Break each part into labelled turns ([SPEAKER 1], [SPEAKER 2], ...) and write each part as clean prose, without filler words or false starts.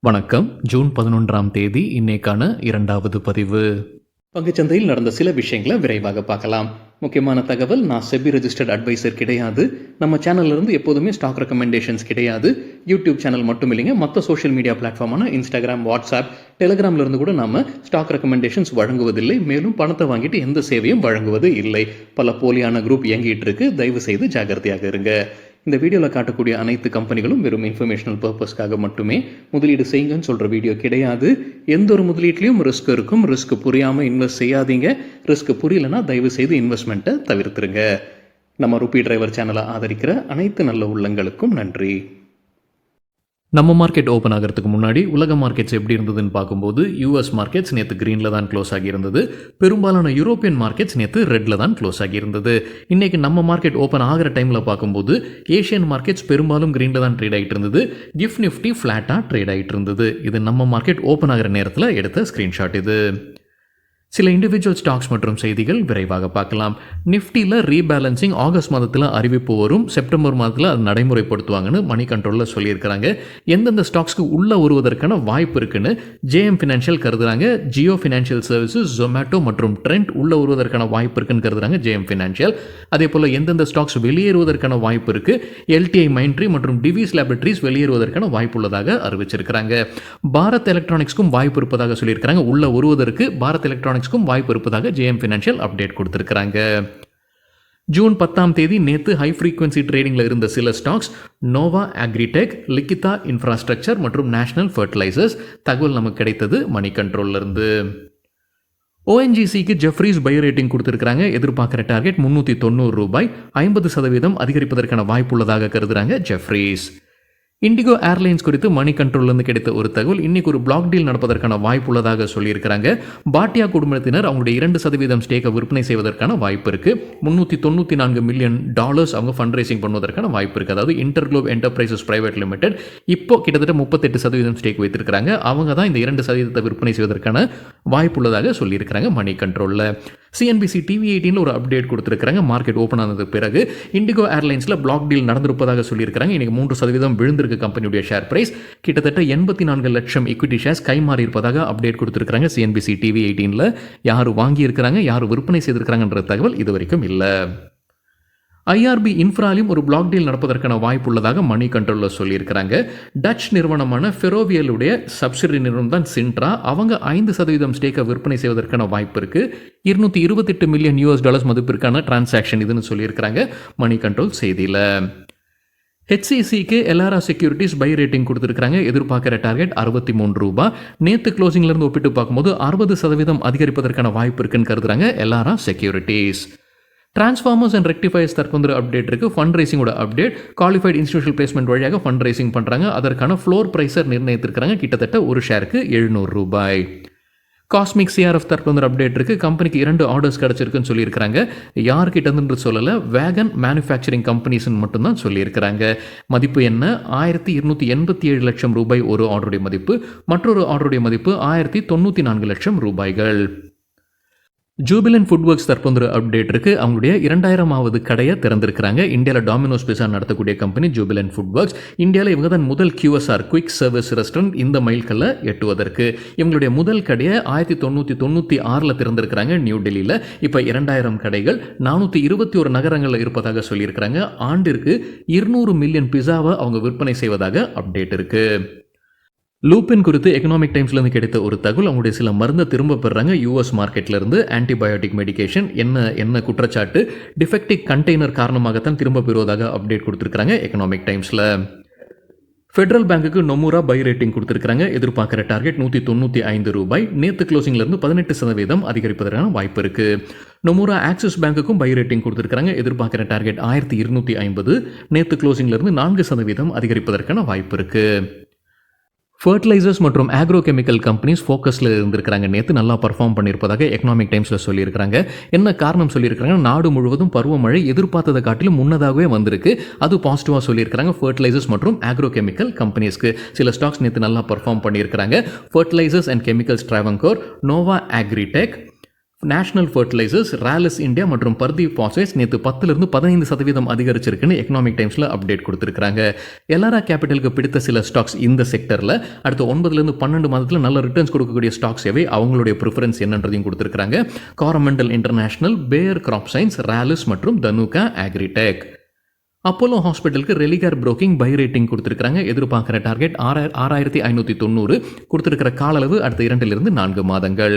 [SPEAKER 1] வணக்கம். ஜூன் 11ஆம் தேதி இன்னைக்கான 2வது பதிவு. பங்குச்சந்தையில் நடந்த சில விஷயங்களை விரைவாக பார்க்கலாம். முக்கியமான தகவல், நான் செபி ரெஜிஸ்டர்ட் அட்வைசர் கிடையாது. நம்ம சேனல்ல இருந்து எப்போதுமே ஸ்டாக் ரெக்கமெண்டேஷன்ஸ் கிடையாது. யூடியூப் சேனல் மட்டும் இல்லைங்க, மற்ற சோஷியல் மீடியா பிளாட்ஃபார்மான இன்ஸ்டாகிராம், வாட்ஸ்அப், டெலிகிராம்ல இருந்து கூட நாம ஸ்டாக் ரெக்கமெண்டேஷன்ஸ் வழங்குவதில்லை. மேலும் பணத்தை வாங்கிட்டு எந்த சேவையும் வழங்குவது இல்லை. பல போலியான குரூப் இயங்கிட்டு இருக்கு. தயவு செய்து ஜாகிரதையாக இருங்க. இந்த வீடியோவில் காட்டக்கூடிய அனைத்து கம்பெனிகளும் வெறும் இன்ஃபர்மேஷனல் பர்பஸ்க்காக மட்டுமே முதலீடு செய்யுங்கன்னு சொல்கிற வீடியோ கிடையாது. எந்த ஒரு முதலீட்லையும் ரிஸ்க் இருக்கும். ரிஸ்க் புரியாமல் இன்வெஸ்ட் செய்யாதீங்க. ரிஸ்க் புரியலன்னா தயவு செய்து இன்வெஸ்ட்மெண்ட்டை தவிர்த்துருங்க. நம்ம ருபி டிரைவர் சேனலை ஆதரிக்கிற அனைத்து நல்ல உள்ளங்களுக்கும் நன்றி. நம்ம மார்க்கெட் ஓப்பன் ஆகிறதுக்கு முன்னாடி உலக மார்க்கெட்ஸ் எப்படி இருந்ததுன்னு பார்க்கும்போது யூஎஸ் மார்க்கெட்ஸ் நேற்று க்ரீனில் தான் க்ளோஸ் ஆகியிருந்தது. பெரும்பாலான யூரோப்பியன் மார்க்கெட்ஸ் நேற்று ரெட்டில் தான் க்ளோஸ் ஆகியிருந்தது. இன்றைக்கி நம்ம மார்க்கெட் ஓப்பன் ஆகிற டைமில் பார்க்கும்போது ஏஷியன் மார்க்கெட்ஸ் பெரும்பாலும் க்ரீனில் தான் ட்ரேட் ஆகிட்டு இருந்தது. கிஃப்ட் நிஃப்டி ஃப்ளாட்டாக ட்ரேட் ஆகிட்டு இருந்தது. இது நம்ம மார்க்கெட் ஓப்பன் ஆகிற நேரத்தில் எடுத்த ஸ்க்ரீன்ஷாட் இது. சில இண்டிவிஜுவல் ஸ்டாக்ஸ் மற்றும் செய்திகள் விரைவாக பார்க்கலாம். நிஃப்டியில் ரீபேலன்சிங் ஆகஸ்ட் மாதத்தில் அறிவிப்பு வரும். செப்டம்பர் மாதத்தில் அது நடைமுறைப்படுத்துவாங்கன்னு மணி கண்ட்ரோலில் சொல்லியிருக்கிறாங்க. எந்தெந்த ஸ்டாக்ஸ்க்கு உள்ளே வருவதற்கான வாய்ப்பு இருக்குன்னு ஜேஎம் ஃபினான்ஷியல் கருதுறாங்க. ஜியோ ஃபினான்ஷியல் சர்வீசஸ், ஜொமேட்டோ மற்றும் ட்ரெண்ட் உள்ளே வருவதற்கான வாய்ப்பு இருக்குன்னு கருதுறாங்க ஜேஎம் ஃபினான்ஷியல். அதே போல் எந்தெந்த ஸ்டாக்ஸ் வெளியேறுவதற்கான வாய்ப்பு இருக்குது, எல்டிஐ மைண்ட்ரி மற்றும் டிவிஸ் லேபரட்டரிஸ் வெளியேறுவதற்கான வாய்ப்பு உள்ளதாக அறிவிச்சிருக்கிறாங்க. பாரத் எலக்ட்ரானிக்ஸ்க்கும் வாய்ப்பு இருப்பதாக சொல்லியிருக்கிறாங்க. உள்ளே வருவதற்கு பாரத் எலக்ட்ரானிக்ஸ் வாய்ப்பு இருப்பதாக ஜேஎம் ஃபினான்ஷியல் அப்டேட் கொடுத்திருக்காங்க. ஜூன் 10ஆம் தேதி நேற்று ஹை ஃப்ரீக்வன்சி ட்ரேடிங்கில் இருந்த சில stocks Noah agritech, Likitha infrastructure மற்றும் நேஷனல் ஃபர்டிலைசர்ஸ். தகவல் நமக்கு கிடைத்தது மணி கண்ட்ரோல்ல இருந்து. ஓஎன்ஜிசிக்கு ஜெஃப்ரீஸ் பை ரேட்டிங் கொடுத்திருக்காங்க. எதிர்பார்க்கிற டார்கெட் ₹390, 50% அதிகரிப்பதற்கான வாய்ப்பு உள்ளதாக கருதுறாங்க ஜெஃப்ரீஸ். இண்டிகோ ஏர்லைன்ஸ் குறித்து மணி கண்ட்ரோல்லேருந்து கிடைத்த ஒரு தகவல், இன்னைக்கு ஒரு பிளாக் டீல் நடப்பதற்கான வாய்ப்பு உள்ளதாக சொல்லியிருக்கிறாங்க. பாட்டியா குடும்பத்தினர் அவங்களுடைய 2% ஸ்டேக்கை விற்பனை செய்வதற்கான வாய்ப்பு இருக்கு. $394 மில்லியன் அவங்க ஃபண்ட் ரைசிங் பண்ணுவதற்கான வாய்ப்பு இருக்கு. அதாவது இன்டர்குளோப் என்டர்பிரைசஸ் பிரைவேட் லிமிடெட் இப்போ கிட்டத்தட்ட 38% ஸ்டேக் வைத்திருக்கிறாங்க. அவங்க தான் இந்த 2% விற்பனை செய்வதற்கான வாய்ப்பு உள்ளதாக சொல்லியிருக்கிறாங்க மணி கண்ட்ரோலில். சிஎன்பிசி டிவி 18 ஒரு அப்டேட் கொடுத்துருக்காங்க. மார்க்கெட் ஓப்பன் ஆனதுக்கு பிறகு இண்டிகோ ஏர்லைன்ஸில் பிளாக் டீல் நடந்திருப்பதாக சொல்லியிருக்கிறாங்க. இன்னைக்கு 3% விழுந்திருக்கு கம்பெனியுடைய ஷேர் பிரைஸ். கிட்டத்தட்ட 84 லட்சம் ஈக்விட்டி ஷேர்ஸ் கைமாறி இருப்பதாக அப்டேட் கொடுத்திருக்காங்க சிஎன்பிசி டிவி 18ல. யார் வாங்கி இருக்கிறாங்க, யார் விற்பனை செய்திருக்கிறாங்கன்ற தகவல் இதுவரைக்கும் இல்லை. ஐஆர்பி இன்ஃப்ராலையும் ஒரு பிளாக் டீல் நடப்பதற்கான வாய்ப்பு உள்ளதாக மணி கண்ட்ரோலில் சொல்லியிருக்கிறாங்க. டச் நிறுவனமான ஃபெரோவியலுடைய சப்சிடரி நிறுவனம் தான் சின்ட்ரா. அவங்க 5% ஸ்டேக்கை விற்பனை செய்வதற்கான வாய்ப்பு இருக்கு. $228 மில்லியன் மதிப்பிற்கான டிரான்சாக்ஷன் இதுன்னு சொல்லியிருக்கிறாங்க மணி கண்ட்ரோல் செய்தியில். ஹெச்சிசிக்கு எலாரா செக்யூரிட்டிஸ் பை ரேட்டிங் கொடுத்துருக்காங்க. எதிர்பார்க்கிற டார்கெட் ₹63. நேற்று க்ளோசிங்லேருந்து ஒப்பிட்டு பார்க்கும்போது 60% அதிகரிப்பதற்கான வாய்ப்பு இருக்குன்னு கருதுறாங்க Elara Securities. Transformers and Rectifiers தற்போது அப்டேட் இருக்கு. ஃபண்ட் ரைசிங்கோட அப்டேட். குவாலிஃபைட் இன்ஸ்டிடியூஷனல் பிளேஸ்மெண்ட் வழியாக ஃபண்ட் ரைசிங் பண்ணுறாங்க. அதற்கான ஃப்ளோர் ப்ரைஸர் நிர்ணயித்திருக்கிறாங்க. கிட்டத்தட்ட ஒரு ஷேருக்கு ₹700. காஸ்மிக் சிஆர்எஃப் தற்போது அப்டேட் இருக்கு. கம்பெனிக்கு 2 ஆர்டர்ஸ் கிடைச்சிருக்குன்னு சொல்லியிருக்கிறாங்க. யார்கிட்ட சொல்லலை, வேகன் மேனுஃபேக்சரிங் கம்பெனிஸ்ன்னு மட்டும்தான் சொல்லியிருக்கிறாங்க. மதிப்பு என்ன? ₹1287 லட்சம் ஒரு ஆர்டருடைய மதிப்பு. மற்றொரு ஆர்டருடைய மதிப்பு ₹1094 லட்சம். ஜூபிலண்ட் ஃபுட் ஒர்க்ஸ் தற்போது அப்டேட் இருக்கு. அவங்களுடைய 2000வது கடையை திறந்திருக்கிறாங்க. இந்தியாவில் டாமினோஸ் பிஸா நடத்தக்கூடிய கம்பெனி ஜூபிலண்ட் ஃபுட் ஒர்க்ஸ். இந்தியாவில் இவங்க தான் முதல் QSR குயிக் சர்வீஸ் ரெஸ்டாரண்ட் இந்த மைல்கல்ல எட்டுவதற்கு. இவங்களுடைய முதல் கடையை 1996 திறந்திருக்கிறாங்க நியூ டெல்லியில். இப்போ 2000 கடைகள் 421 நகரங்களில் இருப்பதாக சொல்லியிருக்கிறாங்க. ஆண்டிற்கு 200 மில்லியன் பிஸாவை அவங்க விற்பனை செய்வதாக அப்டேட் இருக்கு. லூபின் குறித்து எக்கனாமிக் டைம்ஸ்லேருந்து கிடைத்த ஒரு தகவல், அவங்களுடைய சில மருந்தை திரும்ப பெறாங்க யூஎஸ் மார்க்கெட்லேருந்து. ஆன்டிபயோட்டிக் மெடிகேஷன் என்ன குற்றச்சாட்டு, டிஃபெக்டிவ் கண்டெய்னர் காரணமாகத்தான் திரும்ப பெறுவதாக அப்டேட் கொடுத்துருக்காங்க எக்கனாமிக் டைம்ஸில். ஃபெடரல் பேங்குக்கு நொமுரா பை ரேட்டிங் கொடுத்துருக்காங்க. எதிர்பார்க்குற டார்கெட் ₹195. நேற்று க்ளோசிங்லேருந்து 18% அதிகரிப்பதற்கான வாய்ப்பு இருக்கு. நொமுரா ஆக்சிஸ் பேங்குக்கும் பை ரேட்டிங் கொடுத்துருக்காங்க. எதிர்பார்க்குற டார்கெட் 1250. நேற்று க்ளோசிங்லேருந்து 4% அதிகரிப்பதற்கான வாய்ப்பு இருக்கு. ஃபர்டிலைசர்ஸ் மற்றும் ஆக்ரோ கெமிக்கல் கம்பெனிஸ் ஃபோக்கஸில் இருந்திருக்கிறாங்க. நேற்று நல்லா பர்ஃபார்ம் பண்ணியிருப்பதாக எக்கனாமிக் டைம்ஸில் சொல்லியிருக்கிறாங்க. என்ன காரணம் சொல்லியிருக்கிறாங்க? நாடு முழுவதும் பருவமழை எதிர்பார்த்ததை காட்டிலும் முன்னதாகவே வந்திருக்கு. அது பாசிட்டிவாக சொல்லியிருக்கிறாங்க. ஃபர்டிலைசர்ஸ் மற்றும் ஆக்ரோ கெமிக்கல் கம்பெனிஸ்க்கு சில ஸ்டாக்ஸ் நேற்று நல்லா பர்ஃபார்ம் பண்ணியிருக்கிறாங்க. Fertilisers and Chemicals Travancore, Nova Agritech, National Fertilisers, Rallis India மற்றும் பர்தீப் பாஸ்பேட்ஸ் நேற்று 10லிருந்து 15% அதிகரிச்சிருக்குன்னு எக்கனாமிக் டைம்ஸில் அப்டேட் கொடுத்துருக்காங்க. எலாரா கேபிட்டலுக்கு பிடித்த சில ஸ்டாக்ஸ் இந்த செக்டரில் அடுத்த 9லிருந்து 12 மாதத்தில் நல்ல ரிட்டர்ன்ஸ் கொடுக்கக்கூடிய ஸ்டாக்ஸ் எவை, அவங்களுடைய ப்ரிஃபரன்ஸ் என்னன்றதையும் கொடுத்துருக்காங்க. காரமெண்டல் இன்டர்நேஷனல், பேயர் கிராப் சயின்ஸ், ராலிஸ் மற்றும் தனுகா அக்ரிடெக். அப்போலோ ஹாஸ்பிட்டலுக்கு ரெலிகார் புரோக்கிங் பை ரேட்டிங் கொடுத்துருக்காங்க. எதிர்பார்க்குற டார்கெட் 6590 கொடுத்துருக்கிற கால அளவு அடுத்த 2லிருந்து 4 மாதங்கள்.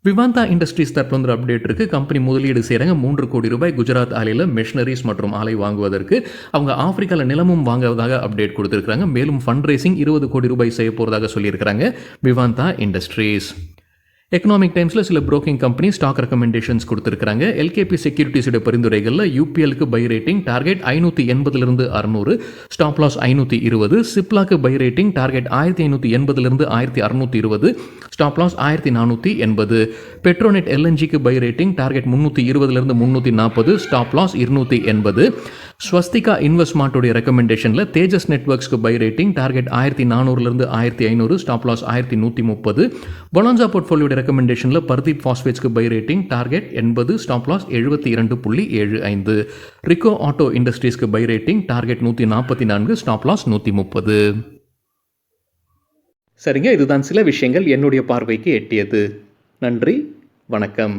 [SPEAKER 1] விவாந்தா இண்டஸ்ட்ரீஸ் தரப்புல அப்டேட் இருக்குது. கம்பெனி முதலீடு செய்கிறாங்க. 3 கோடி ரூபாய் குஜராத் ஆலையில் மெஷினரிஸ் மற்றும் ஆலை வாங்குவதற்கு. அவங்க ஆப்பிரிக்காவில் நிலமும் வாங்குவதாக அப்டேட் கொடுத்துருக்காங்க. மேலும் ஃபண்ட் ரைசிங் 20 கோடி ரூபாய் செய்ய போகிறதாக சொல்லியிருக்கிறாங்க விவாந்தா இண்டஸ்ட்ரீஸ். எக்கனாமிக் டைம்ஸில் சில புரோக்கிங் கம்பெனி ஸ்டாக் ரெக்கமெண்டேஷன்ஸ் கொடுத்துருக்காங்க. எல்கேபி செக்யூரிட்டிஸோட பரிந்துரைகளில் யூபிஎலுக்கு பை ரேட்டிங் டார்கெட் 580லிருந்து 600, ஸ்டாப் லாஸ் 520. சிப்லாக்கு பை ரேட்டிங் டார்கெட் 1580லிருந்து 1620, ஸ்டாப் லாஸ் 1480. பெட்ரோநெட் எல்என்ஜிக்கு பை ரேட்டிங் டார்கெட் 320லிருந்து 340, ஸ்டாப் லாஸ் 280. ஸ்வஸ்திகா இன்வெஸ்ட்மார்ட்டோடைய ரெக்கமெண்டேஷனில் தேஜஸ் நெட்வொர்க்ஸ்க்கு பை ரேட்டிங் டார்கெட் 1400லிருந்து 1500, ஸ்டாப் லாஸ் 1130. பொலான்சா போர்ட்ஃபோலியோட ரெக்கமெண்டேஷனில் பர்தீப் பாஸ்பேட்ஸ்க்கு buy rating target 80, stop loss 72.75. Rico Auto இண்டஸ்ட்ரீஸ்க்கு buy rating target 144, stop loss 130. சரிங்க, இதுதான் சில விஷயங்கள் என்னுடைய பார்வைக்கு எட்டியது. நன்றி, வணக்கம்.